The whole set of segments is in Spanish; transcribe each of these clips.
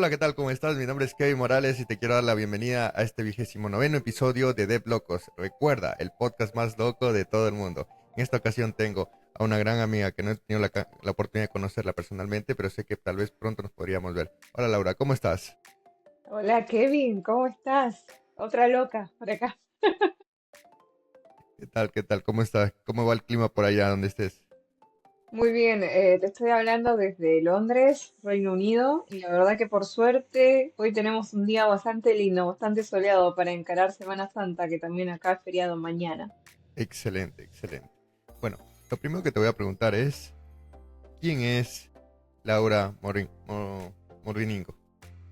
Hola, ¿qué tal? ¿Cómo estás? Mi nombre es Kevin Morales y te quiero dar la bienvenida a este 29º episodio de Dev Locos. Recuerda, el podcast más loco de todo el mundo. En esta ocasión tengo a una gran amiga que no he tenido la oportunidad de conocerla personalmente, pero sé que tal vez pronto nos podríamos ver. Hola Laura, ¿cómo estás? Hola Kevin, ¿cómo estás? Otra loca por acá. ¿Qué tal? ¿Qué tal? ¿Cómo está? ¿Cómo va el clima por allá donde estés? Muy bien, te estoy hablando desde Londres, Reino Unido, y la verdad que por suerte hoy tenemos un día bastante lindo, bastante soleado para encarar Semana Santa, que también acá es feriado mañana. Excelente, excelente. Bueno, lo primero que te voy a preguntar es, ¿quién es Laura Morviningo?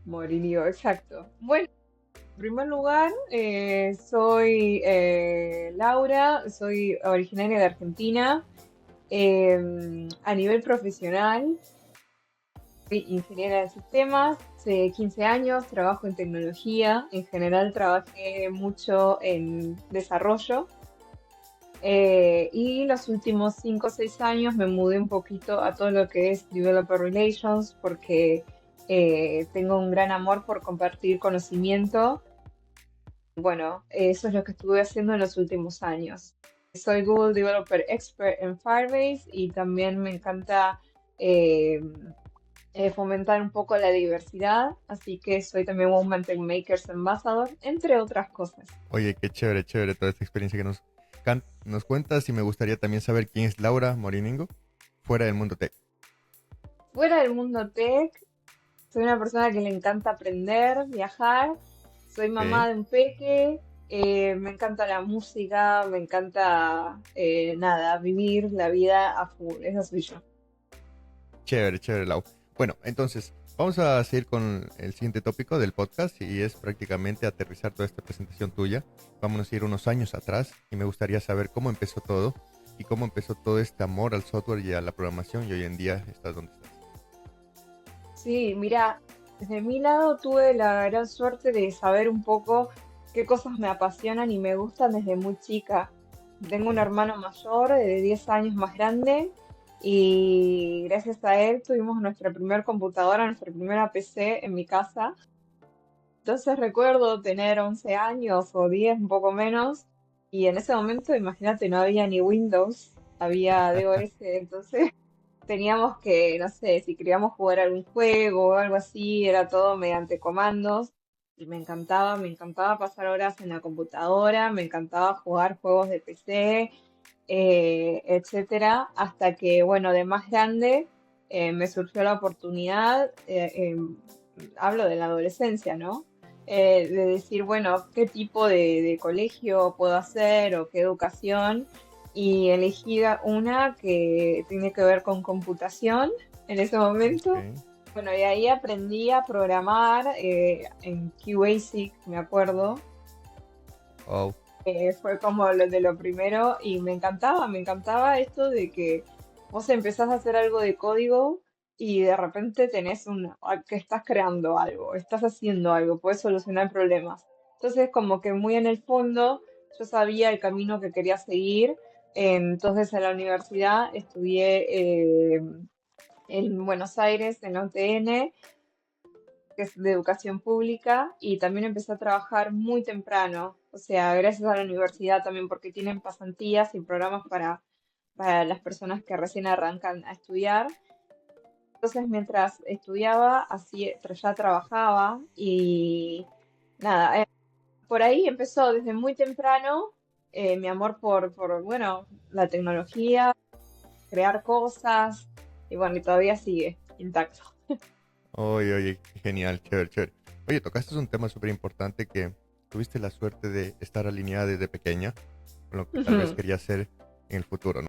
Morinio, exacto. Bueno, en primer lugar, soy Laura, soy originaria de Argentina. A nivel profesional, soy ingeniera de sistemas, hace 15 años trabajo en tecnología, en general trabajé mucho en desarrollo y los últimos 5 o 6 años me mudé un poquito a todo lo que es Developer Relations porque tengo un gran amor por compartir conocimiento. Bueno, eso es lo que estuve haciendo en los últimos años. Soy Google Developer Expert en Firebase y también me encanta eh, fomentar un poco la diversidad, así que soy también Women Tech Makers Ambassador, entre otras cosas. Oye, qué chévere, chévere toda esta experiencia que nos cuentas y me gustaría también saber quién es Laura Moriningo fuera del mundo tech. Fuera del mundo tech, soy una persona que le encanta aprender, viajar, soy mamá Ok, de un peque, me encanta la música, me encanta, nada, vivir la vida a full, eso soy yo. chévere, chévere, Lau. Bueno, entonces, vamos a seguir con el siguiente tópico del podcast y es prácticamente aterrizar toda esta presentación tuya. Vamos a ir unos años atrás y me gustaría saber cómo empezó todo y cómo empezó todo este amor al software y a la programación y hoy en día estás donde estás. Sí, mira, desde mi lado tuve la gran suerte de saber un poco qué cosas me apasionan y me gustan desde muy chica. Tengo un Ok, hermano mayor de 10 años más grande y gracias a él tuvimos nuestra primera computadora, nuestra primera PC en mi casa. Entonces recuerdo tener 11 años o 10, un poco menos, y en ese momento, imagínate, no había ni Windows, había DOS, entonces teníamos que, no sé, si queríamos jugar algún juego o algo así, era todo mediante comandos. Y me encantaba pasar horas en la computadora, me encantaba jugar juegos de PC, etcétera, hasta que, bueno, de más grande me surgió la oportunidad, hablo de la adolescencia, ¿no? De decir, bueno, ¿qué tipo de colegio puedo hacer o qué educación? Y elegí una que tiene que ver con computación en ese momento. ok. Bueno, y ahí aprendí a programar en QBasic, me acuerdo. Oh, Fue como lo de lo primero y me encantaba esto de que vos empezás a hacer algo de código y de repente tenés que estás creando algo, estás haciendo algo, puedes solucionar problemas. Entonces, como que muy en el fondo, yo sabía el camino que quería seguir. Entonces, en la universidad estudié en Buenos Aires, en la UTN, que es de educación pública, y también empecé a trabajar muy temprano, o sea, gracias a la universidad también porque tienen pasantías y programas para las personas que recién arrancan a estudiar. Entonces, mientras estudiaba, así ya trabajaba y nada, por ahí empezó desde muy temprano mi amor bueno, la tecnología, crear cosas, y bueno, y todavía sigue intacto. oye, oye, qué genial, chévere, chévere. Oye, tocaste un tema súper importante que tuviste la suerte de estar alineada desde pequeña con lo que tal vez quería hacer en el futuro, ¿no?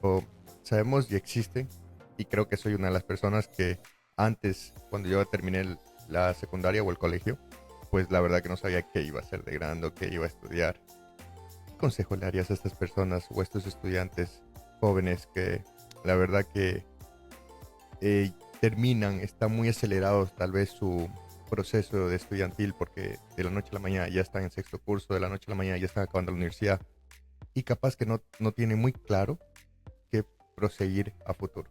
O sabemos y existen, y creo que soy una de las personas que antes, cuando yo terminé la secundaria o el colegio, pues la verdad que no sabía qué iba a hacer de grande o qué iba a estudiar. ¿Qué consejo le darías a estas personas o a estos estudiantes jóvenes que la verdad que eh, terminan, están muy acelerados tal vez su proceso de estudiantil porque de la noche a la mañana ya están en sexto curso, de la noche a la mañana ya están acabando la universidad y capaz que no tienen muy claro qué proseguir a futuro?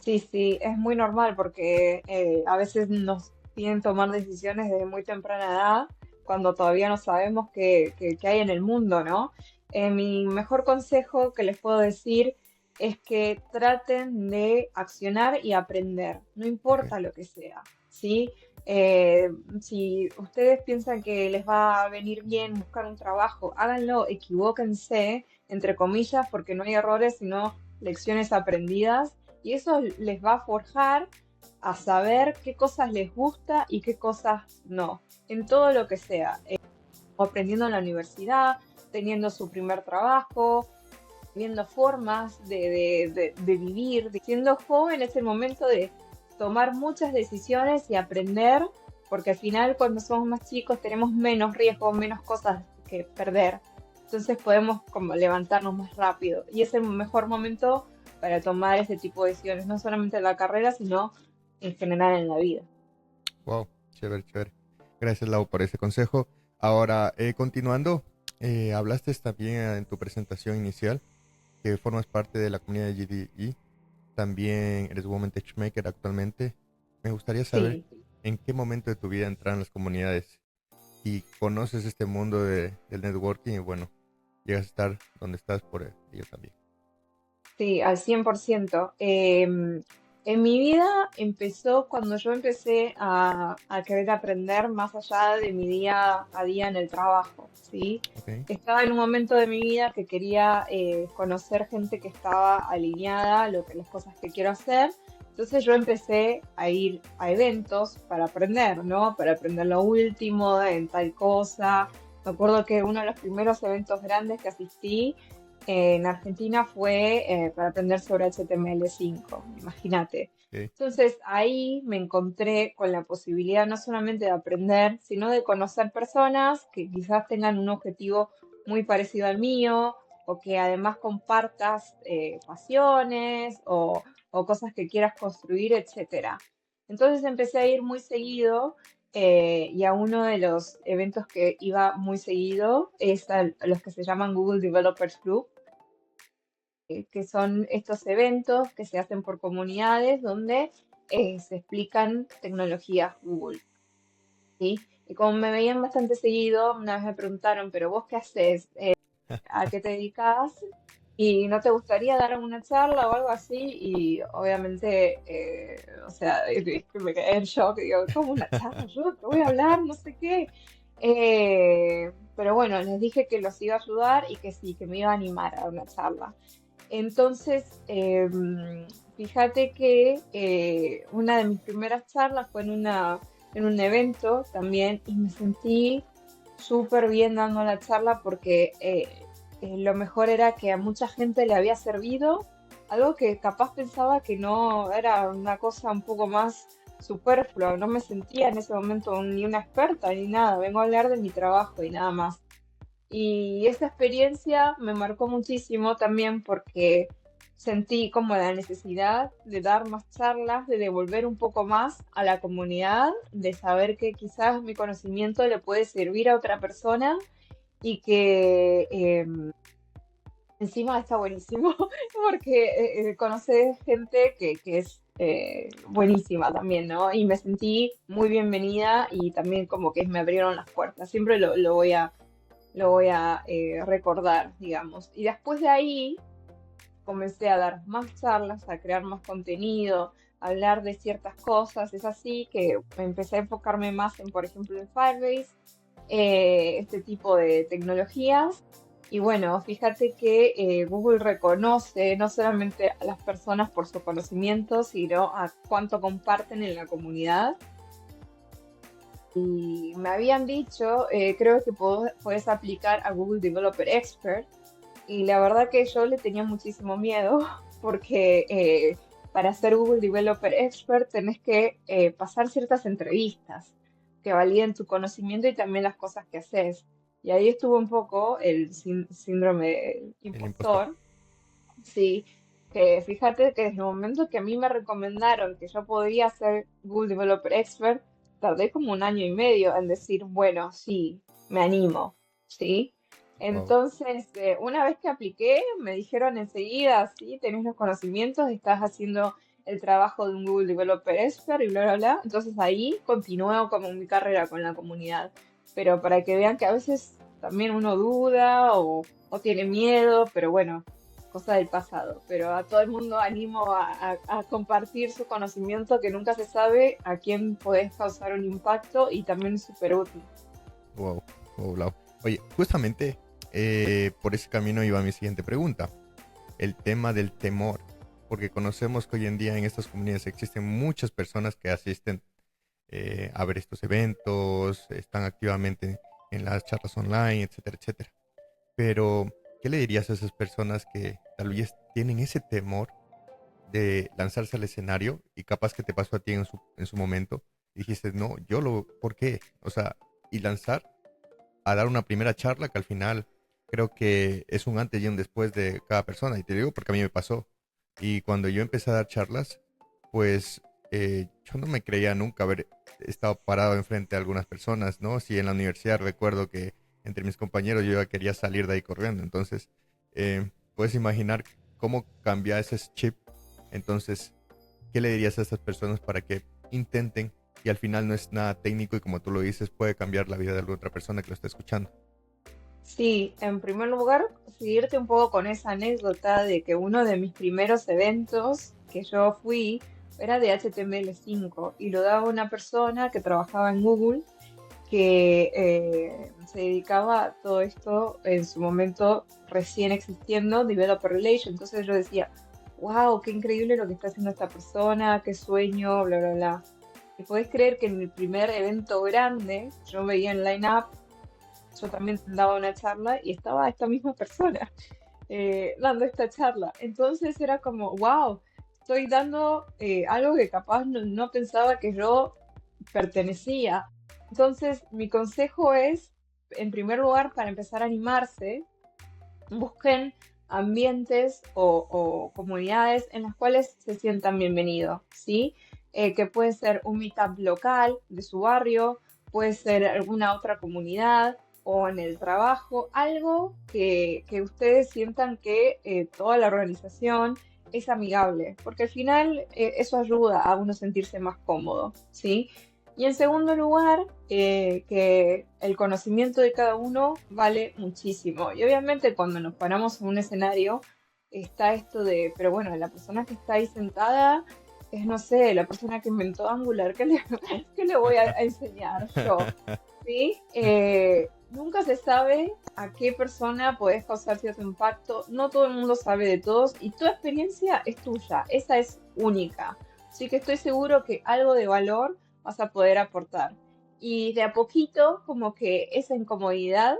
Sí, sí, es muy normal porque a veces nos piden tomar decisiones desde muy temprana edad, cuando todavía no sabemos qué hay en el mundo, ¿no? Mi mejor consejo que les puedo decir es que traten de accionar y aprender, no Ok, importa lo que sea, ¿sí? Eh, si ustedes piensan que les va a venir bien buscar un trabajo, háganlo, equivóquense, entre comillas, porque no hay errores, sino lecciones aprendidas y eso les va a forjar a saber qué cosas les gusta y qué cosas no, en todo lo que sea, aprendiendo en la universidad, teniendo su primer trabajo, viendo formas de vivir. Siendo joven es el momento de tomar muchas decisiones y aprender, porque al final cuando somos más chicos tenemos menos riesgo, menos cosas que perder. Entonces podemos como levantarnos más rápido. Y es el mejor momento para tomar este tipo de decisiones, no solamente en la carrera, sino en general en la vida. wow, chévere, chévere. Gracias, Lau, por ese consejo. Ahora, continuando, hablaste también en tu presentación inicial que formas parte de la comunidad de GDE. También eres Woman Techmaker actualmente. Me gustaría saber Sí. en qué momento de tu vida entran las comunidades y conoces este mundo del networking y bueno, llegas a estar donde estás por ello también. Sí, al 100%. En mi vida empezó cuando yo empecé a querer aprender más allá de mi día a día en el trabajo, ¿sí? Ok, Estaba en un momento de mi vida que quería conocer gente que estaba alineada a las cosas que quiero hacer. Entonces yo empecé a ir a eventos para aprender, ¿no? Para aprender lo último en tal cosa. Me acuerdo que uno de los primeros eventos grandes que asistí en Argentina fue para aprender sobre HTML5, imagínate. ok. Entonces ahí me encontré con la posibilidad no solamente de aprender, sino de conocer personas que quizás tengan un objetivo muy parecido al mío o que además compartas pasiones o cosas que quieras construir, etcétera. Entonces empecé a ir muy seguido y a uno de los eventos que iba muy seguido es a los que se llaman Google Developers Group, que son estos eventos que se hacen por comunidades donde se explican tecnologías Google, ¿sí? Y como me veían bastante seguido, una vez me preguntaron, ¿pero vos qué haces? ¿A qué te dedicas? ¿Y no te gustaría dar una charla o algo así? Y obviamente, o sea, es que me quedé en shock, digo, ¿cómo una charla? ¿Yo te voy a hablar? No sé qué. Pero bueno, les dije que los iba a ayudar y que sí, que me iba a animar a dar una charla. Entonces, fíjate que una de mis primeras charlas fue en un evento también y me sentí súper bien dando la charla porque lo mejor era que a mucha gente le había servido algo que capaz pensaba que no era una cosa un poco más superflua. No me sentía en ese momento ni una experta ni nada. Vengo a hablar de mi trabajo y nada más. Y esa experiencia me marcó muchísimo también porque sentí como la necesidad de dar más charlas, de devolver un poco más a la comunidad, de saber que quizás mi conocimiento le puede servir a otra persona y que encima está buenísimo porque conoces gente que es buenísima también, ¿no? Y me sentí muy bienvenida y también como que me abrieron las puertas. Siempre lo voy a recordar, digamos. Y después de ahí comencé a dar más charlas, a crear más contenido, a hablar de ciertas cosas. Es así que empecé a enfocarme más en, por ejemplo, en Firebase, este tipo de tecnologías. Y bueno, fíjate que Google reconoce no solamente a las personas por su conocimiento, sino a cuánto comparten en la comunidad. Y me habían dicho, creo que podés aplicar a Google Developer Expert. Y la verdad que yo le tenía muchísimo miedo porque para ser Google Developer Expert tenés que pasar ciertas entrevistas que validen tu conocimiento y también las cosas que haces. Y ahí estuvo un poco el síndrome del El impostor. impostor. Sí, que fíjate que desde el momento que a mí me recomendaron que yo podía ser Google Developer Expert, tardé como un año y medio en decir, bueno, sí, me animo, ¿sí? Wow. Entonces, una vez que apliqué, me dijeron enseguida, sí, tenés los conocimientos, estás haciendo el trabajo de un Google Developer Expert y bla, bla, bla. Entonces ahí continúo como mi carrera con la comunidad. Pero para que vean que a veces también uno duda o tiene miedo, pero bueno, cosa del pasado. Pero a todo el mundo animo a compartir su conocimiento, que nunca se sabe a quién podés causar un impacto y también es súper útil. Wow, wow, Lau. Oye, justamente por ese camino iba mi siguiente pregunta. El tema del temor. Porque conocemos que hoy en día en estas comunidades existen muchas personas que asisten a ver estos eventos, están activamente en las charlas online, etcétera, etcétera. Pero, ¿qué le dirías a esas personas que tal vez tienen ese temor de lanzarse al escenario y capaz que te pasó a ti en su momento? Y dijiste, no, ¿por qué? O sea, y lanzar a dar una primera charla que al final creo que es un antes y un después de cada persona. Y te digo porque a mí me pasó. Y cuando yo empecé a dar charlas, pues yo no me creía nunca haber estado parado enfrente de algunas personas, ¿no? Si en la universidad recuerdo que entre mis compañeros yo ya quería salir de ahí corriendo. Entonces, puedes imaginar cómo cambia ese chip. Entonces, ¿qué le dirías a estas personas para que intenten y al final no es nada técnico y como tú lo dices puede cambiar la vida de alguna otra persona que lo está escuchando? Sí, en primer lugar, seguirte un poco con esa anécdota de que uno de mis primeros eventos que yo fui era de HTML5 y lo daba una persona que trabajaba en Google que se dedicaba a todo esto en su momento recién existiendo, Developer Relation. Entonces yo decía, wow, qué increíble lo que está haciendo esta persona, qué sueño, bla, bla, bla. Y podés creer que en mi primer evento grande, yo veía en Line Up, yo también daba una charla y estaba esta misma persona dando esta charla. Entonces era como, wow, estoy dando algo que capaz no pensaba que yo pertenecía. Entonces, mi consejo es, en primer lugar, para empezar a animarse, busquen ambientes o comunidades en las cuales se sientan bienvenidos, ¿sí? Que puede ser un meetup local de su barrio, puede ser alguna otra comunidad o en el trabajo, algo que ustedes sientan que toda la organización es amigable, porque al final eso ayuda a uno sentirse más cómodo, ¿sí? Y en segundo lugar, que el conocimiento de cada uno vale muchísimo. Y obviamente cuando nos paramos en un escenario, está esto de, pero bueno, la persona que está ahí sentada es, no sé, la persona que inventó Angular, qué le voy a enseñar yo? ¿Sí? Nunca se sabe a qué persona podés causar cierto impacto. No todo el mundo sabe de todos y tu experiencia es tuya, esa es única. Así que estoy seguro que algo de valor vas a poder aportar. Y de a poquito, como que esa incomodidad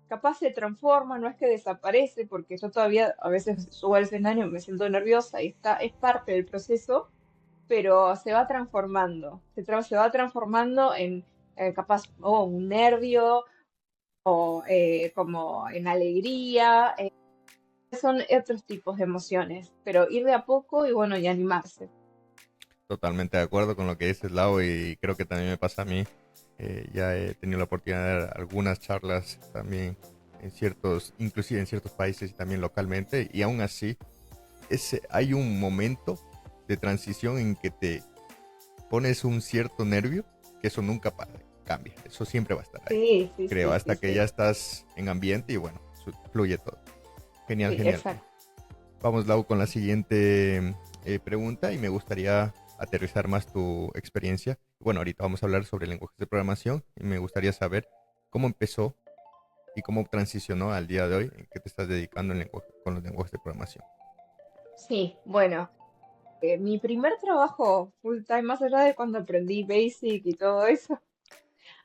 capaz se transforma, no es que desaparece, porque yo todavía a veces subo al escenario, me siento nerviosa y es parte del proceso, pero se va transformando, se va transformando en capaz un nervio o como en alegría, son otros tipos de emociones, pero ir de a poco y bueno, y animarse. Totalmente de acuerdo con lo que dices, Lau, y creo que también me pasa a mí. Ya he tenido la oportunidad de dar algunas charlas también en ciertos, inclusive en ciertos países y también localmente, y aún así hay un momento de transición en que te pones un cierto nervio, que eso nunca cambia, eso siempre va a estar ahí, Sí, sí, creo, sí, sí, hasta que ya sí, estás en ambiente y bueno, fluye todo. Genial, sí, genial. exacto. Vamos, Lau, con la siguiente pregunta y me gustaría aterrizar más tu experiencia. Bueno, ahorita vamos a hablar sobre lenguajes de programación y me gustaría saber cómo empezó y cómo transicionó al día de hoy en que te estás dedicando con los lenguajes de programación. Sí, bueno, mi primer trabajo full time, más allá de cuando aprendí Basic y todo eso,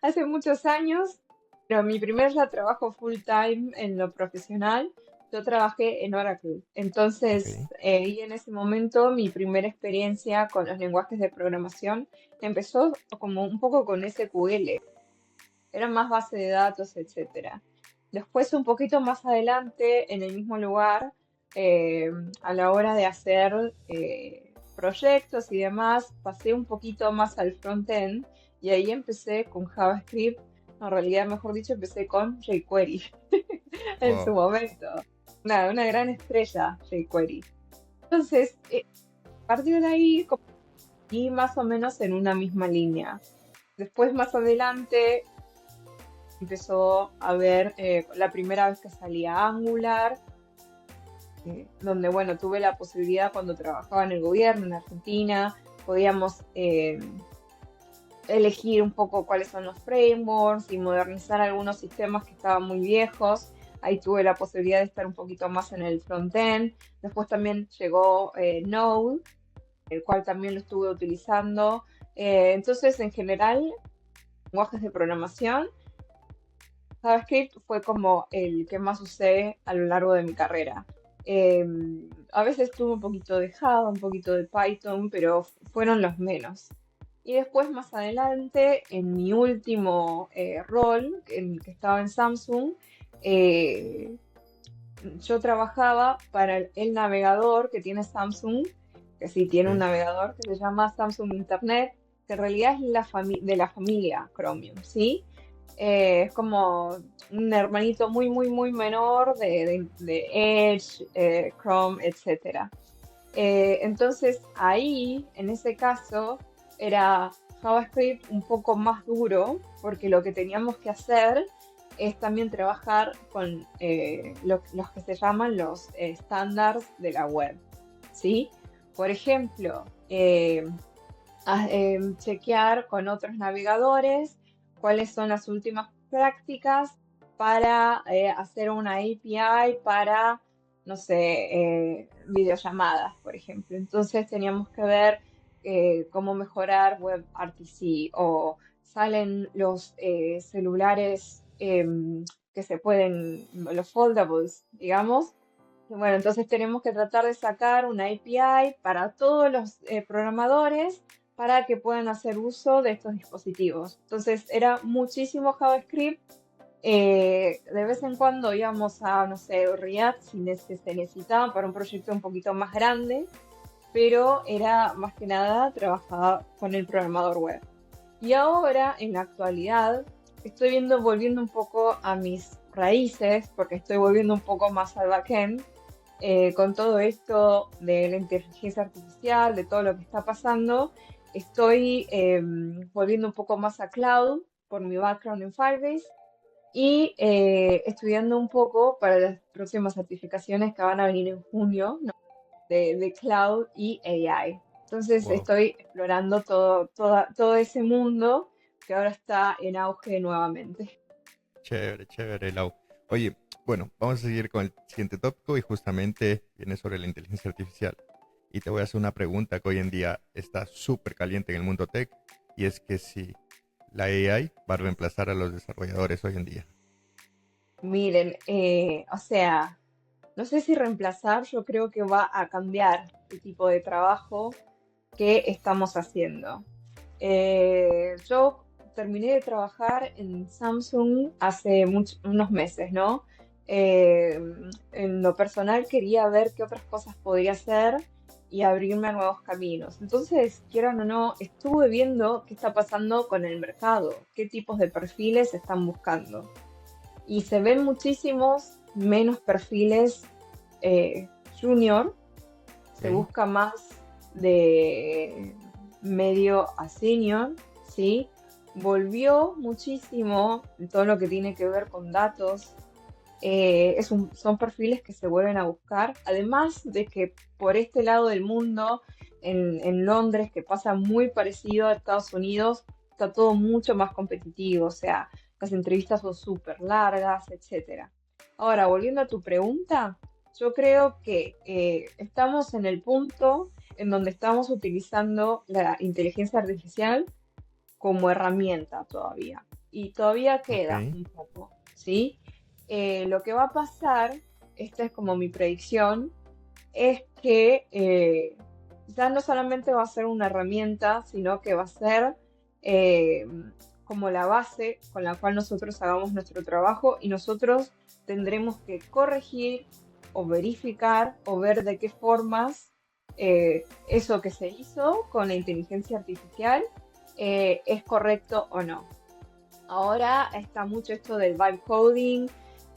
hace muchos años, pero mi primer ya trabajo full time en lo profesional, yo trabajé en Oracle. Ok, Entonces, y en ese momento mi primera experiencia con los lenguajes de programación empezó como un poco con SQL, era más base de datos, etcétera. Después, un poquito más adelante, en el mismo lugar, eh, a la hora de hacer proyectos y demás, pasé un poquito más al frontend y ahí empecé con JavaScript. En realidad, mejor dicho, empecé con jQuery en su wow, momento. Una gran estrella, jQuery. Entonces, partir de ahí, y más o menos en una misma línea. Después, más adelante, empezó a ver la primera vez que salía Angular, donde, bueno, tuve la posibilidad cuando trabajaba en el gobierno en Argentina, podíamos elegir un poco cuáles son los frameworks y modernizar algunos sistemas que estaban muy viejos. Ahí tuve la posibilidad de estar un poquito más en el frontend. Después también llegó Node, el cual también lo estuve utilizando. Entonces, en general, lenguajes de programación, JavaScript fue como el que más usé a lo largo de mi carrera. Eh, a veces tuve un poquito de Java, un poquito de Python, pero fueron los menos. Y después, más adelante, en mi último rol, en que estaba en Samsung, eh, yo trabajaba para el navegador que tiene Samsung, que sí tiene un Ok. navegador que se llama Samsung Internet, que en realidad es de la familia Chromium, ¿sí? Es como un hermanito muy, muy, muy menor de Edge, Chrome, etcétera. Entonces ahí, en ese caso, era JavaScript un poco más duro, porque lo que teníamos que hacer es también trabajar con los que se llaman los estándares de la web, ¿sí? Por ejemplo, chequear con otros navegadores cuáles son las últimas prácticas para hacer una API para, no sé, videollamadas, por ejemplo. Entonces teníamos que ver cómo mejorar WebRTC o salen los celulares que se pueden, los foldables, digamos. Bueno, entonces tenemos que tratar de sacar una API para todos los programadores para que puedan hacer uso de estos dispositivos. Entonces era muchísimo JavaScript. De vez en cuando íbamos a, no sé, React si se necesitaba para un proyecto un poquito más grande, pero era más que nada trabajar con el programador web. Y ahora, en la actualidad, volviendo un poco a mis raíces, porque estoy volviendo un poco más al backend, con todo esto de la inteligencia artificial, de todo lo que está pasando, estoy volviendo un poco más a cloud por mi background en Firebase y estudiando un poco para las próximas certificaciones que van a venir en junio, ¿no? de cloud y AI. Entonces Wow. estoy explorando todo ese mundo que ahora está en auge nuevamente. Chévere, chévere, Lau. Oye, bueno, vamos a seguir con el siguiente tópico y justamente viene sobre la inteligencia artificial. Y te voy a hacer una pregunta que hoy en día está súper caliente en el mundo tech y es que si la AI va a reemplazar a los desarrolladores hoy en día. Miren, o sea, no sé si reemplazar, yo creo que va a cambiar el tipo de trabajo que estamos haciendo. Yo terminé de trabajar en Samsung hace unos meses, ¿no? Eh, en lo personal quería ver qué otras cosas podría hacer y abrirme a nuevos caminos. Entonces, quieran o no, estuve viendo qué está pasando con el mercado, qué tipos de perfiles se están buscando. Y se ven muchísimos menos perfiles eh, junior, se ¿Ok? busca más de medio a senior, ¿sí? Volvió muchísimo en todo lo que tiene que ver con datos. Son perfiles que se vuelven a buscar. Además de que por este lado del mundo, en Londres, que pasa muy parecido a Estados Unidos, está todo mucho más competitivo. O sea, las entrevistas son súper largas, etcétera. Ahora, volviendo a tu pregunta, yo creo que estamos en el punto en donde estamos utilizando la inteligencia artificial como herramienta todavía. Y todavía queda Ok. un poco, ¿sí? Lo que va a pasar, esta es como mi predicción, es que ya no solamente va a ser una herramienta, sino que va a ser eh, como la base con la cual nosotros hagamos nuestro trabajo y nosotros tendremos que corregir o verificar o ver de qué formas eso que se hizo con la inteligencia artificial es correcto o no. Ahora está mucho esto del vibe coding,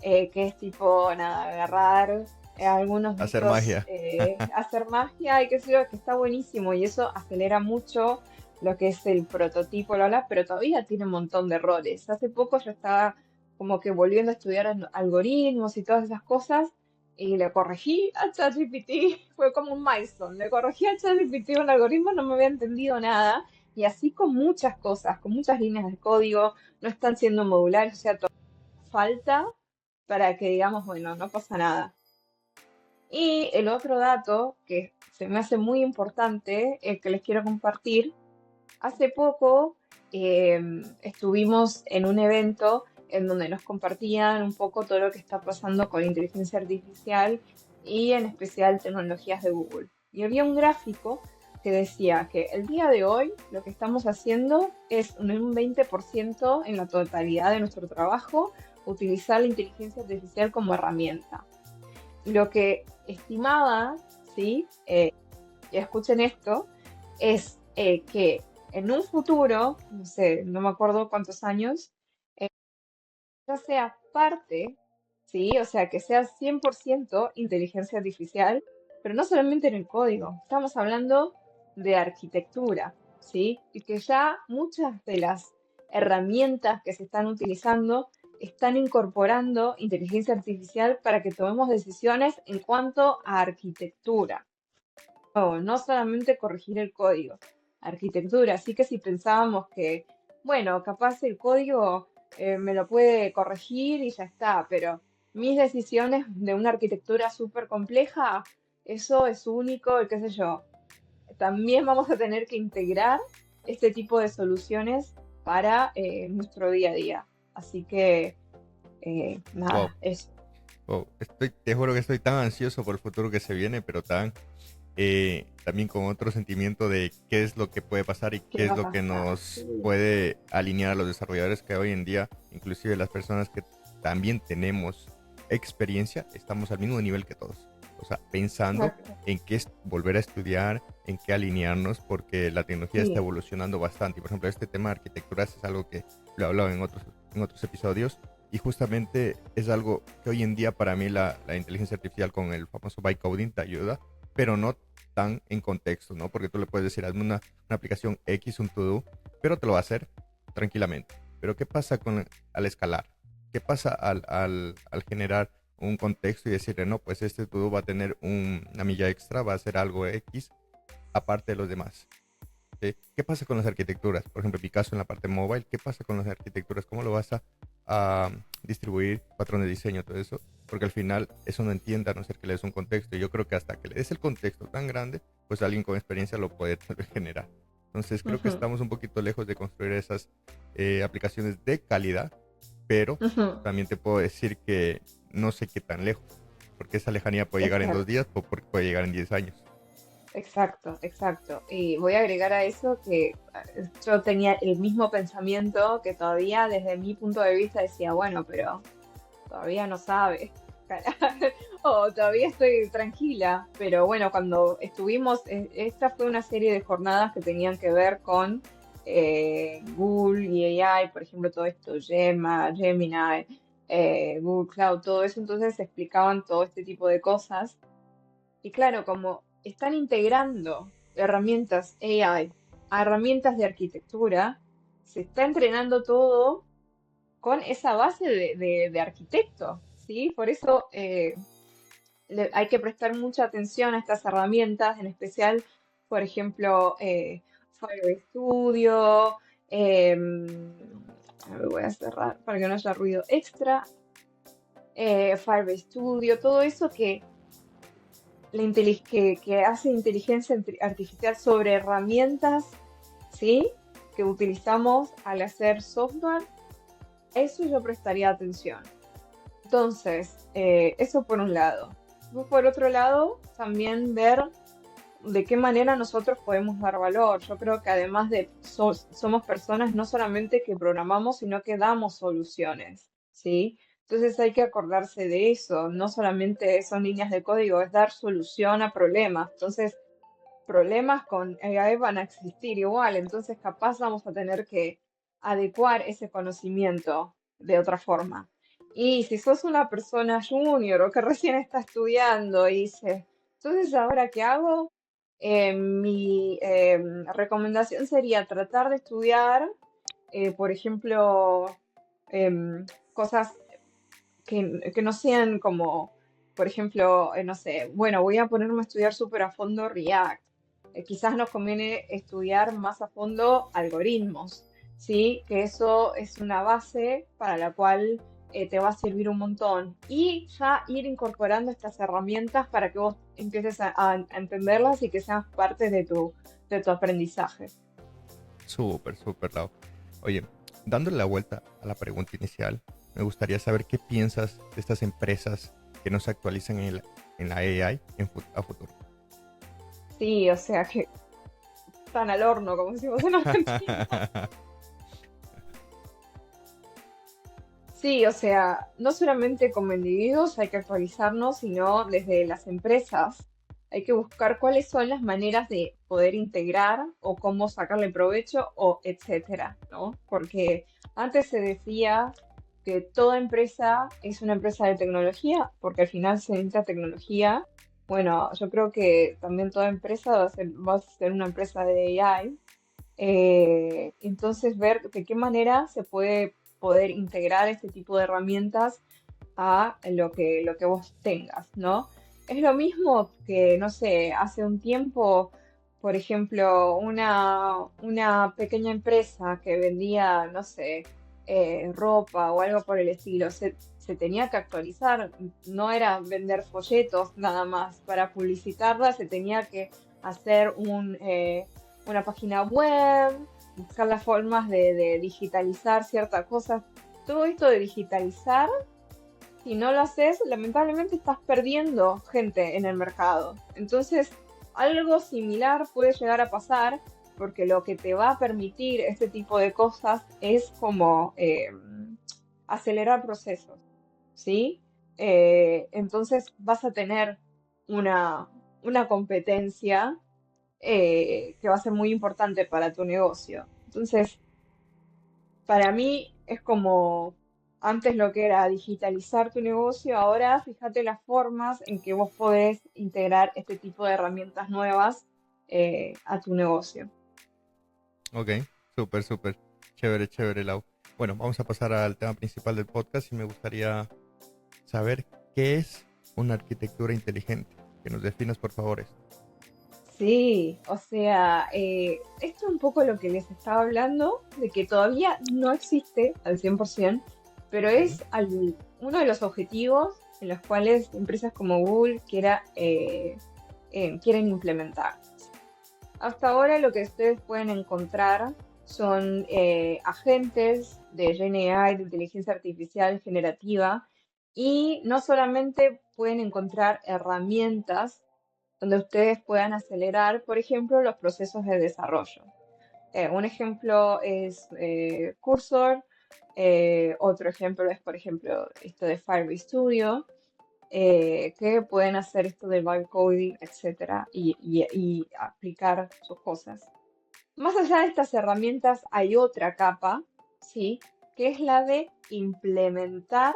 que es tipo, nada, agarrar. algunos de Hacer estos, magia. hacer magia y qué sé yo, que está buenísimo y eso acelera mucho lo que es el prototipo, pero todavía tiene un montón de errores. Hace poco yo estaba como que volviendo a estudiar algoritmos y todas esas cosas y le corregí a ChatGPT, fue como un milestone, le corregí a ChatGPT un algoritmo, no me había entendido nada y así con muchas cosas, con muchas líneas de código, no están siendo modulares, o sea, falta para que digamos, bueno, no pasa nada. Y el otro dato que se me hace muy importante, que les quiero compartir, hace poco estuvimos en un evento en donde nos compartían un poco todo lo que está pasando con inteligencia artificial y en especial tecnologías de Google. Y había un gráfico que decía que el día de hoy lo que estamos haciendo es un 20% en la totalidad de nuestro trabajo utilizar la inteligencia artificial como herramienta. Y lo que estimaba, ¿sí? Y escuchen esto, es que en un futuro, no sé, no me acuerdo cuántos años, eh, ya sea parte, ¿sí? O sea, que sea 100% inteligencia artificial, pero no solamente en el código, estamos hablando de arquitectura, ¿sí? Y que ya muchas de las herramientas que se están utilizando están incorporando inteligencia artificial para que tomemos decisiones en cuanto a arquitectura. No solamente corregir el código, arquitectura. Así que si pensábamos que, bueno, capaz el código me lo puede corregir y ya está, pero mis decisiones de una arquitectura súper compleja, eso es único y qué sé yo. También vamos a tener que integrar este tipo de soluciones para nuestro día a día. Así que, Wow. nada, eso. Wow. Te juro que estoy tan ansioso por el futuro que se viene, pero también con otro sentimiento de qué es lo que puede pasar y ¿Qué qué es va a lo que pasar? nos Sí. puede alinear a los desarrolladores que hoy en día, inclusive las personas que también tenemos experiencia, estamos al mismo nivel que todos. O sea, pensando Exacto. en qué es volver a estudiar, en qué alinearnos, porque la tecnología está Sí. evolucionando bastante. Y por ejemplo, este tema de arquitecturas es algo que lo he hablado en otros episodios. Y justamente es algo que hoy en día para mí la inteligencia artificial con el famoso bytecoding te ayuda, pero no tan en contexto, ¿no? Porque tú le puedes decir, hazme una aplicación X, un to-do, pero te lo va a hacer tranquilamente. Pero ¿qué pasa al escalar? ¿Qué pasa al generar un contexto y decirle, no, pues este to-do va a tener una milla extra, va a hacer algo X aparte de los demás? ¿Sí? ¿Qué pasa con las arquitecturas? Por ejemplo, en mi caso en la parte mobile, ¿qué pasa con las arquitecturas? ¿Cómo lo vas a distribuir, patrones de diseño, todo eso? Porque al final eso no entiende a no ser que le des un contexto. Y yo creo que hasta que le des el contexto tan grande, pues alguien con experiencia lo puede tal vez generar. Entonces creo que Ujú, estamos un poquito lejos de construir esas aplicaciones de calidad, pero ujú. también te puedo decir que no sé qué tan lejos, porque esa lejanía puede llegar en 2 días o puede llegar en 10 años. Exacto, exacto. Y voy a agregar a eso que yo tenía el mismo pensamiento que todavía desde mi punto de vista decía, bueno, pero todavía no sabe, o todavía estoy tranquila. Pero bueno, cuando estuvimos, esta fue una serie de jornadas que tenían que ver con Google y AI, por ejemplo, todo esto, Gemini, Google Cloud, todo eso, entonces explicaban todo este tipo de cosas. Y claro, como están integrando herramientas AI a herramientas de arquitectura, se está entrenando todo con esa base de arquitecto, ¿sí? Por eso hay que prestar mucha atención a estas herramientas, en especial, por ejemplo, Fire Studio, a ver, voy a cerrar para que no haya ruido extra, Fire Studio, todo eso que hace inteligencia artificial sobre herramientas, ¿sí? Que utilizamos al hacer software, a eso yo prestaría atención. Entonces, eso por un lado. Por otro lado, también ver de qué manera nosotros podemos dar valor. Yo creo que además de somos personas no solamente que programamos, sino que damos soluciones, ¿sí? Entonces hay que acordarse de eso. No solamente son líneas de código, es dar solución a problemas. Entonces, problemas con AI van a existir igual. Entonces, capaz vamos a tener que adecuar ese conocimiento de otra forma. Y si sos una persona junior o que recién está estudiando y dices, entonces, ¿ahora qué hago? Mi recomendación sería tratar de estudiar, por ejemplo, cosas que no sean como, por ejemplo, no sé, bueno, voy a ponerme a estudiar súper a fondo React. Quizás nos conviene estudiar más a fondo algoritmos, ¿sí? Que eso es una base para la cual te va a servir un montón. Y ya ir incorporando estas herramientas para que vos empieces a entenderlas y que sean parte de tu aprendizaje. Súper, súper, Lau. Oye, dándole la vuelta a la pregunta inicial, me gustaría saber qué piensas de estas empresas que no se actualizan en la AI a futuro. Sí, o sea que están al horno, como decimos en Argentina. Sí, o sea, no solamente como individuos hay que actualizarnos, sino desde las empresas hay que buscar cuáles son las maneras de poder integrar o cómo sacarle provecho o etcétera, ¿no? Porque antes se decía que toda empresa es una empresa de tecnología, porque al final se necesita tecnología. Bueno, yo creo que también toda empresa va a ser una empresa de AI. Entonces, ver de qué manera se puede poder integrar este tipo de herramientas a lo que vos tengas, ¿no? Es lo mismo que, no sé, hace un tiempo, por ejemplo, una pequeña empresa que vendía, no sé, ropa o algo por el estilo, se tenía que actualizar, no era vender folletos nada más para publicitarla, se tenía que hacer una página web, buscar las formas de digitalizar ciertas cosas. Todo esto de digitalizar, si no lo haces, lamentablemente estás perdiendo gente en el mercado. Entonces, algo similar puede llegar a pasar porque lo que te va a permitir este tipo de cosas es como acelerar procesos, ¿sí? Entonces vas a tener una, una competencia que va a ser muy importante para tu negocio. Entonces, para mí es como antes lo que era digitalizar tu negocio, ahora fíjate las formas en que vos podés integrar este tipo de herramientas nuevas a tu negocio. Ok, súper, súper. Chévere, chévere, Lau. Bueno, vamos a pasar al tema principal del podcast y me gustaría saber qué es una arquitectura inteligente. Que nos definas, por favor, esto. Sí, o sea, esto es un poco lo que les estaba hablando, de que todavía no existe al 100%, pero Ok, es uno de los objetivos en los cuales empresas como Google quieren implementar. Hasta ahora lo que ustedes pueden encontrar son agentes de GenAI, de inteligencia artificial generativa, y no solamente pueden encontrar herramientas donde ustedes puedan acelerar, por ejemplo, los procesos de desarrollo. Un ejemplo es Cursor, otro ejemplo es, por ejemplo, esto de Firebase Studio, que pueden hacer esto del vibe coding, etcétera, y aplicar sus cosas. Más allá de estas herramientas hay otra capa, ¿sí? Que es la de implementar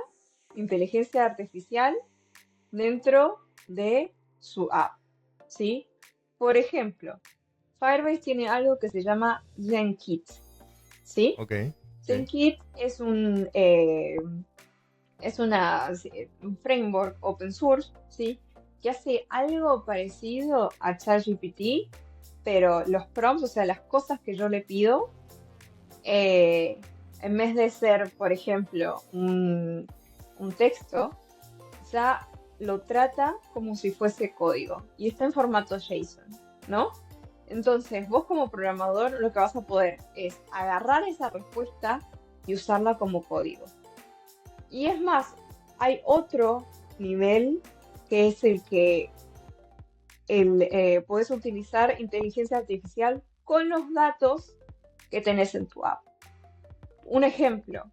inteligencia artificial dentro de su app, ¿sí? Por ejemplo, Firebase tiene algo que se llama GenKit, ¿sí? ok, sí, GenKit es un framework open source, ¿sí? Que hace algo parecido a ChatGPT, pero los prompts, o sea, las cosas que yo le pido, eh, en vez de ser, por ejemplo, un texto, ya lo trata como si fuese código y está en formato JSON, ¿no? Entonces, vos como programador lo que vas a poder es agarrar esa respuesta y usarla como código. Y es más, hay otro nivel que es el que puedes utilizar inteligencia artificial con los datos que tenés en tu app. Un ejemplo,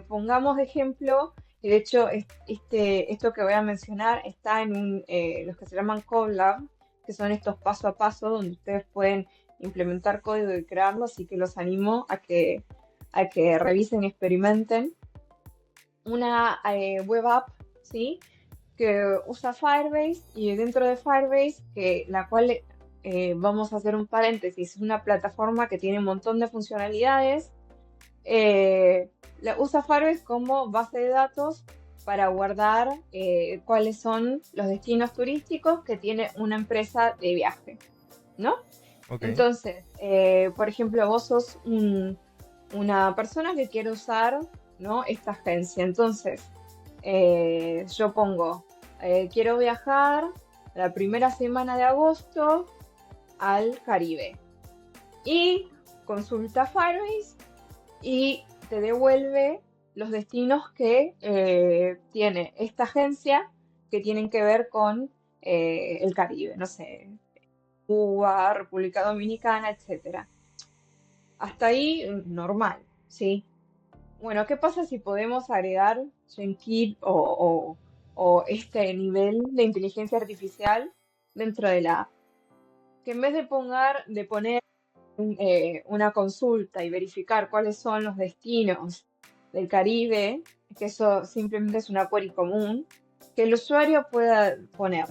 pongamos de ejemplo, y de hecho esto que voy a mencionar está en los que se llaman Colab, que son estos paso a paso donde ustedes pueden implementar código y crearlo, así que los animo a que revisen y experimenten. una web app, ¿sí? Que usa Firebase y dentro de Firebase, la cual vamos a hacer un paréntesis, es una plataforma que tiene un montón de funcionalidades. Usa Firebase como base de datos para guardar cuáles son los destinos turísticos que tiene una empresa de viaje, ¿no? Ok, Entonces, por ejemplo, vos sos una persona que quiere usar, ¿no? esta agencia. Entonces, yo pongo, quiero viajar la primera semana de agosto al Caribe. Y consulta Firebase y te devuelve los destinos que tiene esta agencia que tienen que ver con el Caribe, no sé, Cuba, República Dominicana, etcétera. Hasta ahí, normal, ¿sí? Bueno, ¿qué pasa si podemos agregar Genkit o este nivel de inteligencia artificial dentro de la app? Que en vez de poner una consulta y verificar cuáles son los destinos del Caribe, que eso simplemente es una query común, que el usuario pueda poner,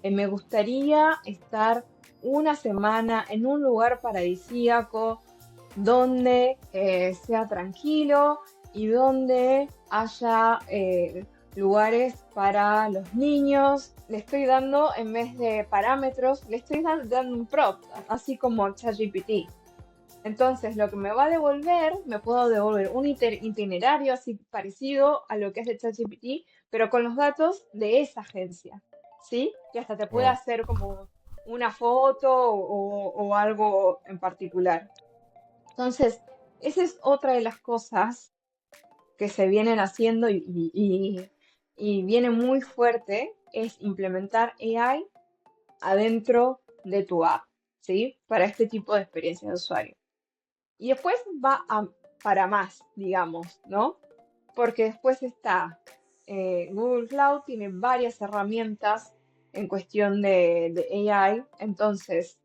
me gustaría estar una semana en un lugar paradisíaco donde sea tranquilo y donde haya lugares para los niños. Le estoy dando, en vez de parámetros, le estoy dando un prompt, así como ChatGPT. Entonces, lo que me va a devolver, me puedo devolver un itinerario así parecido a lo que es de ChatGPT, pero con los datos de esa agencia, ¿sí? Que hasta te puede wow. hacer como una foto o algo en particular. Entonces, esa es otra de las cosas que se vienen haciendo y viene muy fuerte, es implementar AI adentro de tu app, ¿sí? Para este tipo de experiencia de usuario. Y después para más, digamos, ¿no? Porque después está Google Cloud, tiene varias herramientas en cuestión de AI, entonces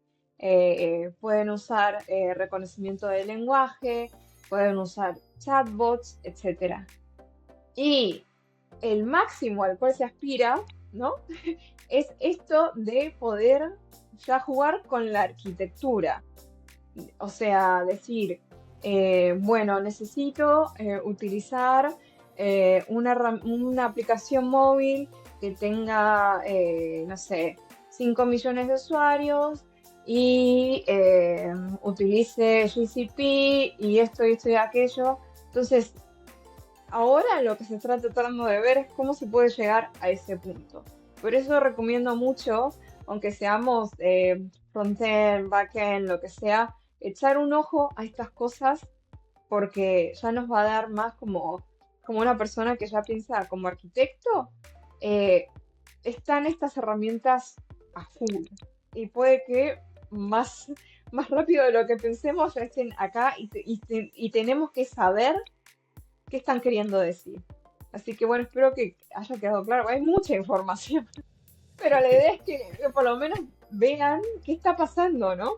pueden usar reconocimiento de lenguaje, pueden usar chatbots, etcétera. Y el máximo al cual se aspira, ¿no? Es esto de poder ya jugar con la arquitectura. O sea, decir, bueno, necesito utilizar una aplicación móvil que tenga, no sé, 5 millones de usuarios y utilice GCP y esto y aquello. Entonces, ahora lo que se está tratando de ver es cómo se puede llegar a ese punto. Por eso recomiendo mucho, aunque seamos frontend, backend, lo que sea, echar un ojo a estas cosas porque ya nos va a dar más como una persona que ya piensa como arquitecto. eh, Están estas herramientas a full y puede que más, más rápido de lo que pensemos ya estén acá y tenemos que saber qué están queriendo decir. Así que bueno, espero que haya quedado claro. Hay mucha información, pero la idea es que por lo menos vean qué está pasando, ¿no?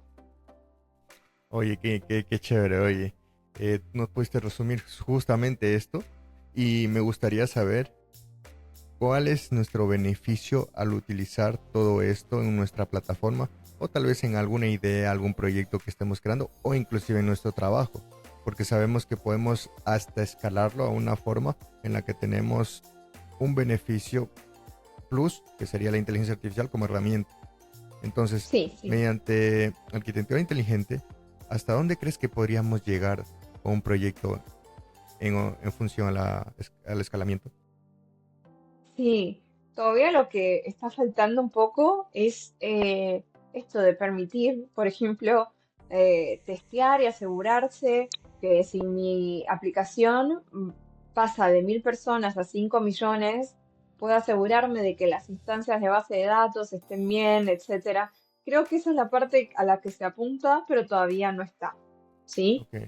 Oye, qué chévere, oye. Nos pudiste resumir justamente esto y me gustaría saber cuál es nuestro beneficio al utilizar todo esto en nuestra plataforma o tal vez en alguna idea, algún proyecto que estemos creando o inclusive en nuestro trabajo, porque sabemos que podemos hasta escalarlo a una forma en la que tenemos un beneficio plus, que sería la inteligencia artificial como herramienta. Entonces, Sí, sí. mediante arquitectura inteligente, ¿hasta dónde crees que podríamos llegar con un proyecto en función a al escalamiento? Sí, todavía lo que está faltando un poco es esto de permitir, por ejemplo, testear y asegurarse que si mi aplicación pasa de 1.000 personas a 5 millones, puedo asegurarme de que las instancias de base de datos estén bien, etcétera. Creo que esa es la parte a la que se apunta, pero todavía no está, ¿sí? Ok,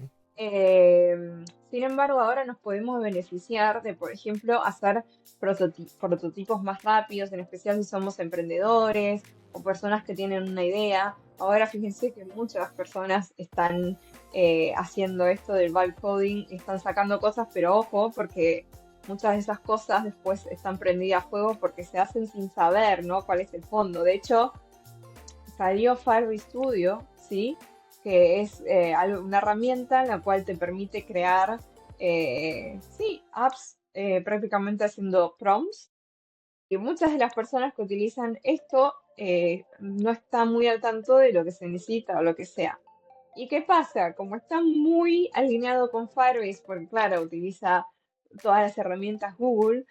Sin embargo, ahora nos podemos beneficiar de, por ejemplo, hacer prototipos más rápidos, en especial si somos emprendedores o personas que tienen una idea. Ahora fíjense que muchas personas están haciendo esto del vibe coding, están sacando cosas, pero ojo, porque muchas de esas cosas después están prendidas a fuego porque se hacen sin saber, ¿no? Cuál es el fondo. De hecho, salió Fire Studio, ¿sí? Que es una herramienta en la cual te permite crear, sí, apps prácticamente haciendo prompts. Y muchas de las personas que utilizan esto no están muy al tanto de lo que se necesita o lo que sea. ¿Y qué pasa? Como está muy alineado con Firebase, porque claro, utiliza todas las herramientas Google,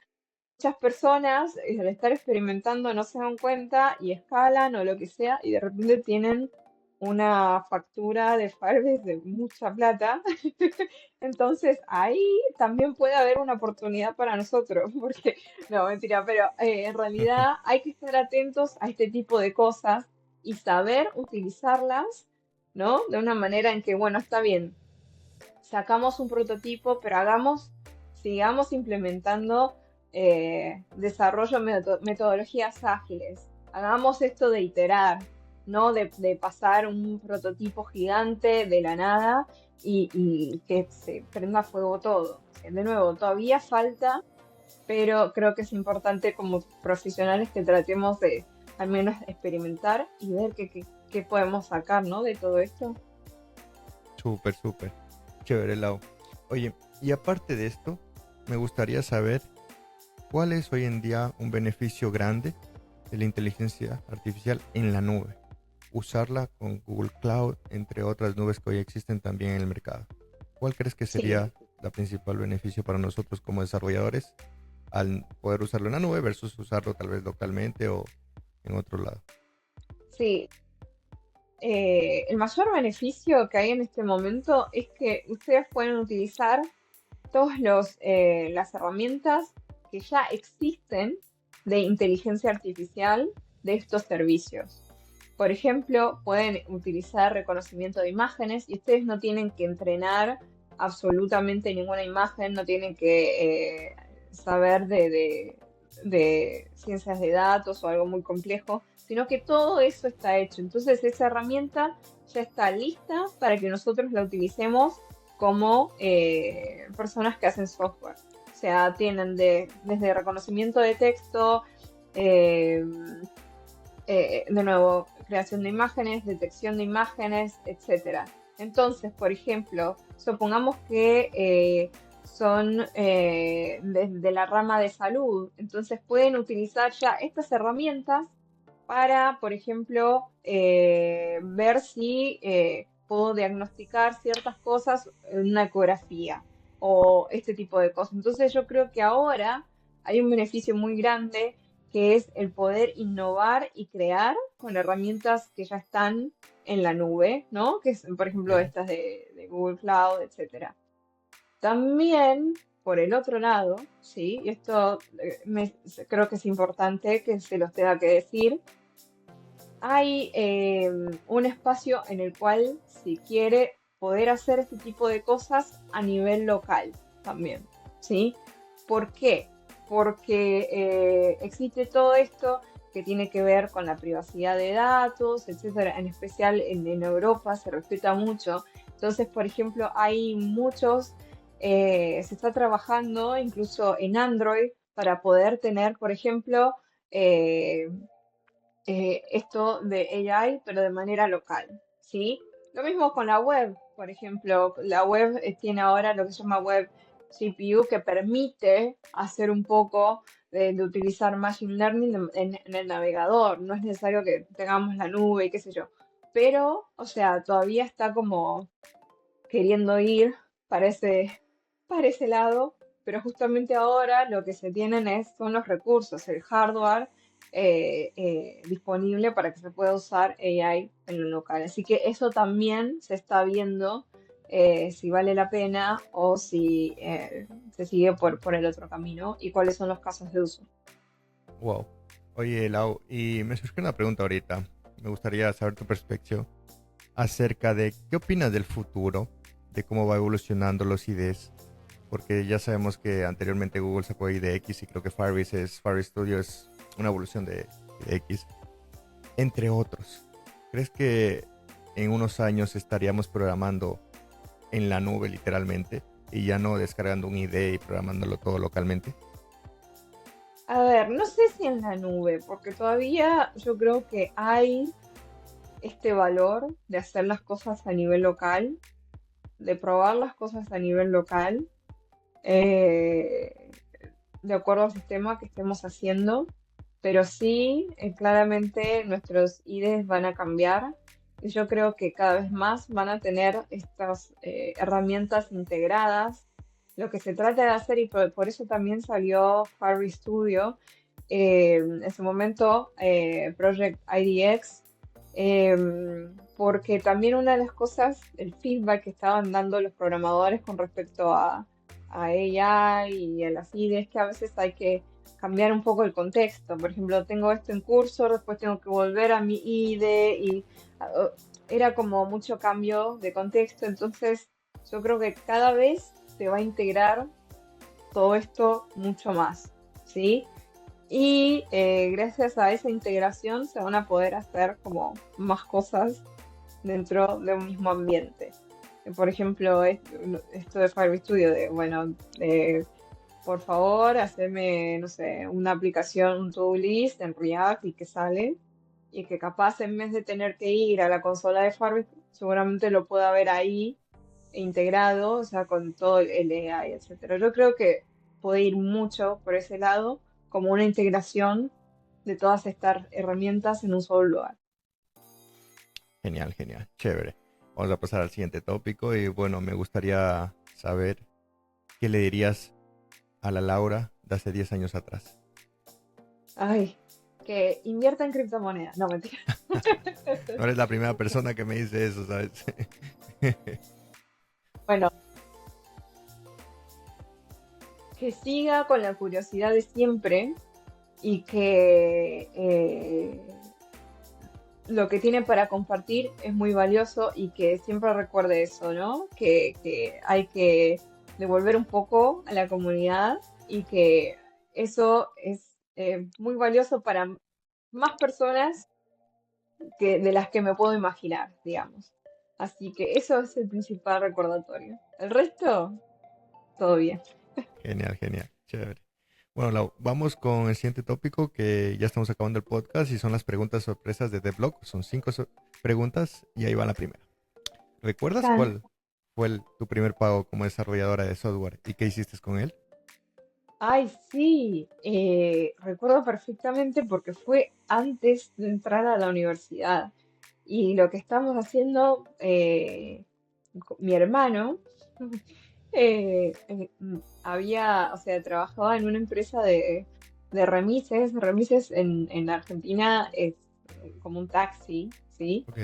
muchas personas al estar experimentando no se dan cuenta y escalan o lo que sea y de repente tienen una factura de Firebase de mucha plata. Entonces ahí también puede haber una oportunidad para nosotros, porque no, mentira, pero en realidad hay que estar atentos a este tipo de cosas y saber utilizarlas, ¿no? De una manera en que, bueno, está bien, sacamos un prototipo, pero sigamos implementando desarrollo metodologías ágiles. Hagamos esto de iterar, no de pasar un prototipo gigante de la nada y que se prenda fuego todo. De nuevo, todavía falta, pero creo que es importante como profesionales que tratemos de al menos experimentar y ver qué podemos sacar, ¿no? De todo esto. Súper, súper. Chévere, Lau. Oye, y aparte de esto, me gustaría saber cuál es hoy en día un beneficio grande de la inteligencia artificial en la nube. Usarla con Google Cloud, entre otras nubes que hoy existen también en el mercado. ¿Cuál crees que Sí, sería la principal beneficio para nosotros como desarrolladores al poder usarlo en la nube versus usarlo tal vez localmente o en otro lado? sí. El mayor beneficio que hay en este momento es que ustedes pueden utilizar todas las herramientas que ya existen de inteligencia artificial de estos servicios. Por ejemplo, pueden utilizar reconocimiento de imágenes y ustedes no tienen que entrenar absolutamente ninguna imagen, no tienen que saber de ciencias de datos o algo muy complejo, sino que todo eso está hecho. Entonces esa herramienta ya está lista para que nosotros la utilicemos como personas que hacen software. O sea, tienen desde reconocimiento de texto, eh, de nuevo, creación de imágenes, detección de imágenes, etcétera. Entonces, por ejemplo, supongamos que son de la rama de salud, entonces pueden utilizar ya estas herramientas para, por ejemplo, ver si puedo diagnosticar ciertas cosas en una ecografía o este tipo de cosas. Entonces yo creo que ahora hay un beneficio muy grande que es el poder innovar y crear con herramientas que ya están en la nube, ¿no? Que es, por ejemplo, Ok. estas de Google Cloud, etcétera. También, por el otro lado, sí, y esto creo que es importante que se los tenga que decir, hay un espacio en el cual si quiere poder hacer este tipo de cosas a nivel local también, ¿sí? ¿Por qué? Porque existe todo esto que tiene que ver con la privacidad de datos, etcétera. En especial en Europa se respeta mucho. Entonces, por ejemplo, hay muchos, se está trabajando incluso en Android para poder tener, por ejemplo, eh, esto de AI, pero de manera local, ¿sí? Lo mismo con la web, por ejemplo, la web tiene ahora lo que se llama web CPU que permite hacer un poco de utilizar Machine Learning en el navegador, no es necesario que tengamos la nube y qué sé yo, pero, o sea, todavía está como queriendo ir para para ese lado, pero justamente ahora lo que se tienen son los recursos, el hardware disponible para que se pueda usar AI en lo local. Así que eso también se está viendo si vale la pena o si se sigue por el otro camino y cuáles son los casos de uso. Wow. Oye, Lau, y me surge una pregunta ahorita. Me gustaría saber tu perspectiva acerca de qué opinas del futuro, de cómo va evolucionando los IDEs, porque ya sabemos que anteriormente Google sacó IDX y creo que Firebase Studio es una evolución de IDX, entre otros. ¿Crees que en unos años estaríamos programando en la nube literalmente? y ya no descargando un IDE y programándolo todo localmente? A ver, no sé si en la nube, porque todavía yo creo que hay este valor de hacer las cosas a nivel local, de probar las cosas a nivel local, eh, de acuerdo al sistema que estemos haciendo, pero sí, claramente nuestros IDEs van a cambiar y yo creo que cada vez más van a tener estas herramientas integradas. Lo que se trata de hacer, y por eso también salió Harvey Studio, en su momento Project IDX, porque también una de las cosas, el feedback que estaban dando los programadores con respecto a AI y a las IDEs, que a veces hay que cambiar un poco el contexto. Por ejemplo, tengo esto en Cursor, después tengo que volver a mi IDE y uh, era como mucho cambio de contexto. Entonces, yo creo que cada vez se va a integrar todo esto mucho más, ¿sí? Y gracias a esa integración se van a poder hacer como más cosas dentro de un mismo ambiente. Por ejemplo, esto de Fire Studio, de, bueno, por favor, haceme, no sé, una aplicación, un to-do list en React y que sale, y que capaz en vez de tener que ir a la consola de Fire, seguramente lo pueda ver ahí integrado, o sea, con todo el AI, etcétera. Yo creo que puede ir mucho por ese lado, como una integración de todas estas herramientas en un solo lugar. Genial, genial, chévere. Vamos a pasar al siguiente tópico y bueno, me gustaría saber qué le dirías a la Laura de hace 10 años atrás. Ay, que invierta en criptomonedas. No, mentira. No eres la primera persona que me dice eso, ¿sabes? Bueno, que siga con la curiosidad de siempre y que lo que tiene para compartir es muy valioso y que siempre recuerde eso, ¿no? Que hay que devolver un poco a la comunidad y que eso es muy valioso para más personas de las que me puedo imaginar, digamos. Así que eso es el principal recordatorio. El resto, todo bien. Genial, genial, chévere. Bueno, vamos con el siguiente tópico que ya estamos acabando el podcast y son las preguntas sorpresas de Devlog. Son 5 preguntas y ahí va la primera. ¿Recuerdas Bacán. cuál fue tu primer pago como desarrolladora de software y qué hiciste con él? Ay, sí, recuerdo perfectamente porque fue antes de entrar a la universidad. Y lo que estamos haciendo, mi hermano, había, o sea, trabajaba en una empresa de remises. Remises en Argentina es como un taxi, ¿sí? Ok.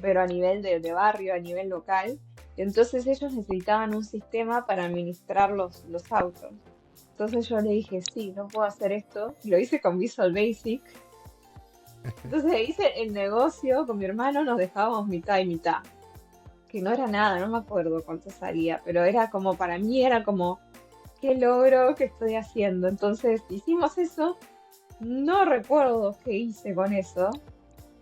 Pero a nivel de barrio, a nivel local. Entonces ellos necesitaban un sistema para administrar los autos. Entonces yo le dije, sí, no puedo hacer esto. Y lo hice con Visual Basic. Entonces hice el negocio con mi hermano, nos dejábamos mitad y mitad. Que no era nada, no me acuerdo cuánto salía, pero era como, para mí era como, qué logro que estoy haciendo. Entonces hicimos eso. No recuerdo qué hice con eso,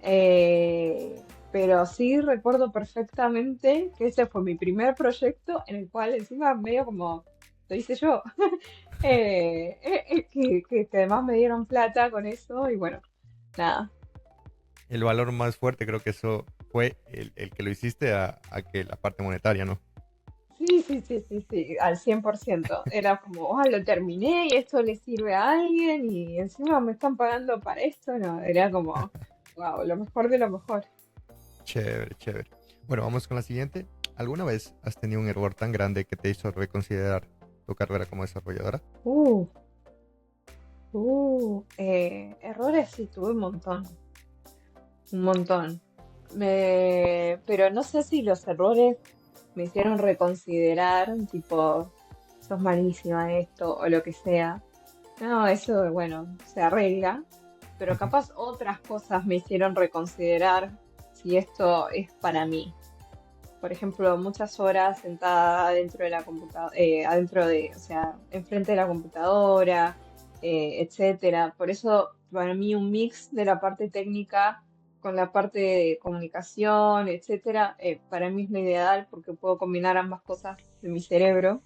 eh, pero sí recuerdo perfectamente que ese fue mi primer proyecto en el cual encima medio como lo hice yo. Que además me dieron plata con eso y bueno, nada. El valor más fuerte creo que eso fue el que lo hiciste a que la parte monetaria, ¿no? Sí, sí, sí, sí, sí, al 100%. Era como, ah, lo terminé y esto le sirve a alguien y encima me están pagando para esto. No, era como, wow, lo mejor de lo mejor. Chévere, chévere. Bueno, vamos con la siguiente. ¿Alguna vez has tenido un error tan grande que te hizo reconsiderar tu carrera como desarrolladora? Uh, errores sí tuve un montón. Pero no sé si los errores me hicieron reconsiderar, tipo, sos malísima en esto o lo que sea. No, eso, bueno, se arregla, pero capaz otras cosas me hicieron reconsiderar si esto es para mí. Por ejemplo, muchas horas sentada adentro de la computadora, adentro de, o sea, enfrente de la computadora, etcétera. Por eso, para mí, un mix de la parte técnica con la parte de comunicación, etcétera, para mí es lo ideal porque puedo combinar ambas cosas de mi cerebro.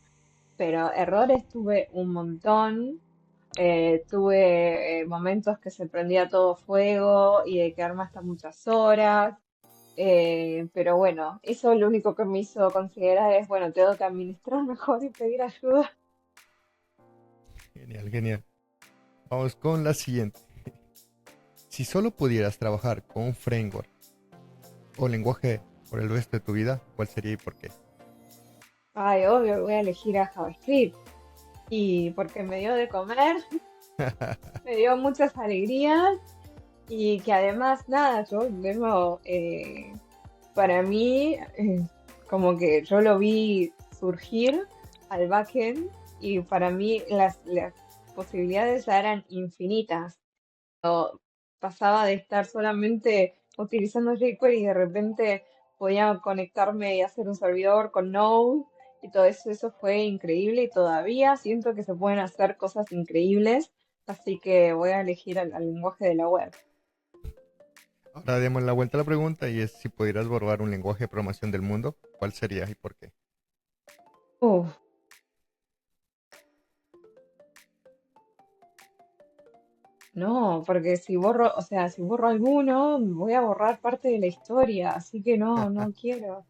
pero errores tuve un montón. Tuve momentos que se prendía todo fuego y de quedarme hasta muchas horas. Pero bueno, eso lo único que me hizo considerar es, bueno, tengo que administrar mejor y pedir ayuda. Genial, genial. Vamos con la siguiente. Si solo pudieras trabajar con un framework o lenguaje por el resto de tu vida, ¿cuál sería y por qué? Ay, obvio, voy a elegir a JavaScript. Y porque me dio de comer, me dio muchas alegrías y que además, nada, yo de nuevo, para mí, como que yo lo vi surgir al backend y para mí las posibilidades ya eran infinitas. Pasaba de estar solamente utilizando jQuery y de repente podía conectarme y hacer un servidor con Node y todo eso, eso fue increíble y todavía siento que se pueden hacer cosas increíbles, así que voy a elegir al lenguaje de la web. Ahora demos la vuelta a la pregunta y es si pudieras borrar un lenguaje de programación del mundo, ¿cuál sería y por qué? Uf, no, porque si borro, o sea, si borro alguno, voy a borrar parte de la historia, así que no, no quiero.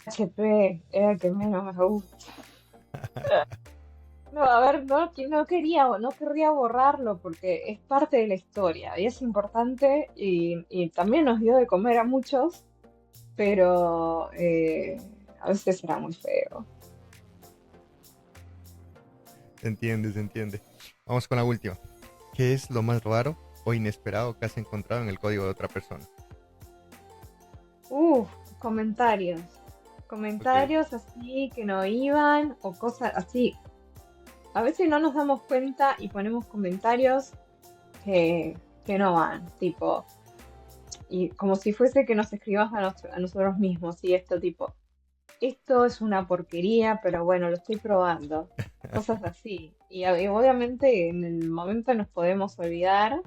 HP era el que menos me gusta. No, a ver, no, no quería, no querría borrarlo porque es parte de la historia y es importante y también nos dio de comer a muchos, pero a veces era muy feo. Se entiende, se entiende. Vamos con la última. ¿Qué es lo más raro o inesperado que has encontrado en el código de otra persona? Uf, comentarios. Ok. Comentarios así que no iban o cosas así. A veces no nos damos cuenta y ponemos comentarios que no van, tipo, y como si fuese que nos escribamos a nosotros mismos y esto tipo. Esto es una porquería, pero bueno, lo estoy probando. Cosas así. Y obviamente en el momento nos podemos olvidar.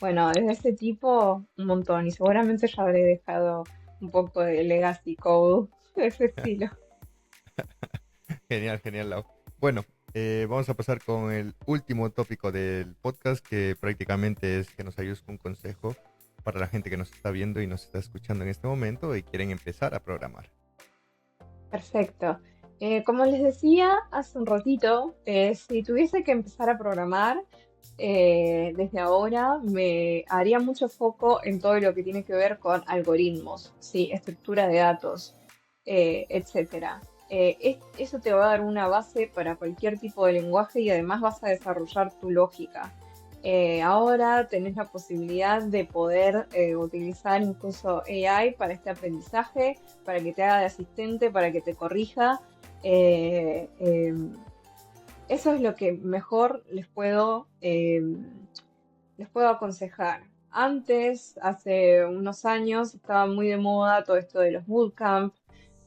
Bueno, es de ese tipo un montón. Y seguramente ya habré dejado un poco de legacy code de ese estilo. Genial, genial, Lau. Bueno, vamos a pasar con el último tópico del podcast, que prácticamente es que nos ayudes con un consejo para la gente que nos está viendo y nos está escuchando en este momento y quieren empezar a programar. Perfecto. Como les decía hace un ratito, si tuviese que empezar a programar desde ahora, me haría mucho foco en todo lo que tiene que ver con algoritmos, ¿sí? Estructura de datos, etcétera. Eso te va a dar una base para cualquier tipo de lenguaje y además vas a desarrollar tu lógica. Ahora tenés la posibilidad de poder utilizar incluso AI para este aprendizaje, para que te haga de asistente, para que te corrija. Eh, eh, Eso es lo que mejor les puedo aconsejar. Antes, hace unos años, estaba muy de moda todo esto de los bootcamp,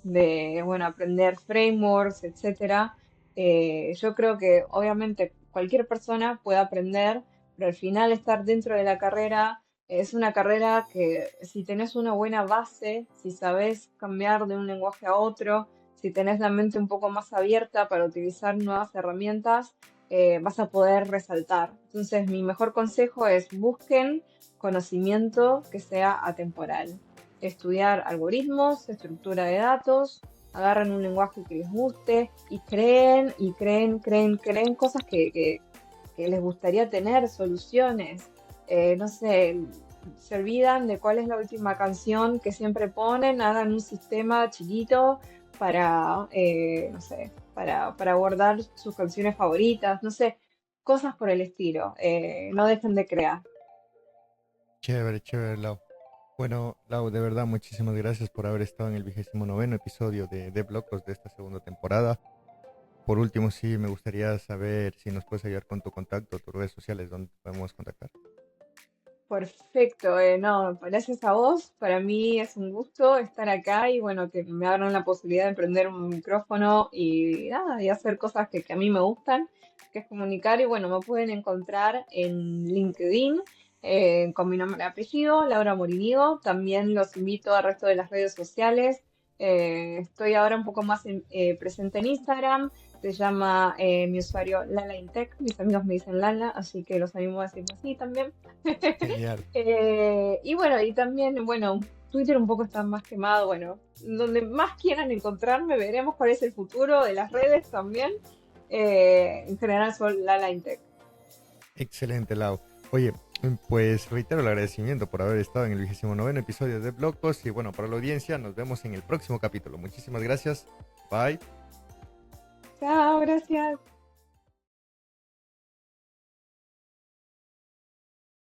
de, bueno, aprender frameworks, etcétera. Yo creo que obviamente cualquier persona puede aprender, pero al final estar dentro de la carrera es una carrera que si tenés una buena base, si sabes cambiar de un lenguaje a otro, si tenés la mente un poco más abierta para utilizar nuevas herramientas, vas a poder resaltar. Entonces, mi mejor consejo es busquen conocimiento que sea atemporal. Estudiar algoritmos, estructura de datos, agarren un lenguaje que les guste y creen cosas que les gustaría tener, soluciones. No sé, se olvidan de cuál es la última canción que siempre ponen, hagan un sistema chiquito para, no sé, para guardar sus canciones favoritas, no sé, cosas por el estilo. No dejen de crear. Chévere, chévere, Lau. Bueno, Lau, de verdad, muchísimas gracias por haber estado en el 29º episodio de Blocos de esta segunda temporada. Por último, sí, me gustaría saber si nos puedes ayudar con tu contacto, tus redes sociales, donde te podemos contactar. Perfecto, no, gracias a vos. Para mí es un gusto estar acá y bueno, que me abran la posibilidad de prender un micrófono y nada, y hacer cosas que a mí me gustan, que es comunicar. Y bueno, me pueden encontrar en LinkedIn con mi nombre y apellido, Laura Morinigo. También los invito al resto de las redes sociales. Estoy ahora un poco más presente en Instagram. Se llama mi usuario Lala Intech. Mis amigos me dicen Lala, así que los animo a decirme así también. Genial. Y bueno, y también, bueno, Twitter un poco está más quemado. Bueno, donde más quieran encontrarme, veremos cuál es el futuro de las redes también. En general, soy Lala Intech. Excelente, Lau. Oye, pues reitero el agradecimiento por haber estado en el 29º episodio de Blogpost y bueno, para la audiencia, nos vemos en el próximo capítulo. Muchísimas gracias. Bye. Chao, gracias.